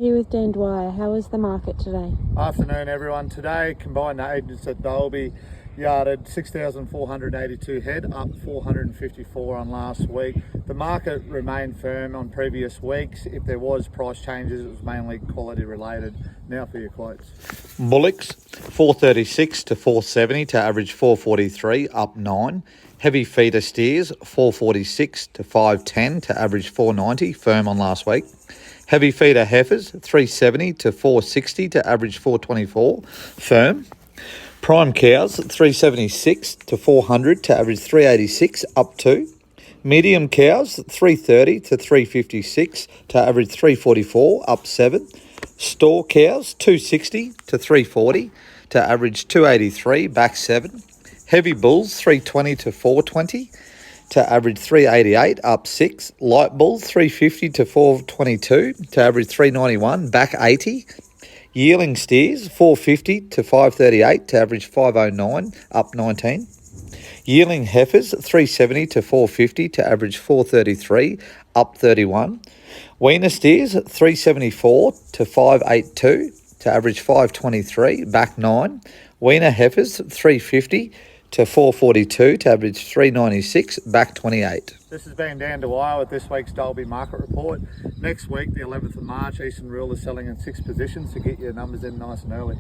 Here with Dan Dwyer. How was the market today? Afternoon everyone. Today combined agents at Dalby yarded 6,482 head, up 454 on last week. The market remained firm on previous weeks. If there was price changes, it was mainly quality related. Now for your quotes. Bullocks 436 to 470 to average 443, up 9. Heavy feeder steers 446 to 510 to average 490, firm on last week. Heavy feeder heifers 370 to 460 to average 424, firm. Prime cows 376 to 400 to average 386, up 2. Medium cows 330 to 356 to average 344, up 7. Store cows 260 to 340 to average 283, back 7. Heavy bulls 320 to 420 to average 388, up 6. Light bulls 350 to 422 to average 391, back 80. Yearling steers 450 to 538 to average 509, up 19. Yearling heifers 370 to 450 to average 433, up 31. Weaner steers 374 to 582 to average 523, back 9. Weaner heifers 350 to 442 to average 396, back 28. This has been Dan Dwyer with this week's Dalby Market Report. Next week, the 11th of March, Eastern Rule is selling in 6 positions to get your numbers in nice and early.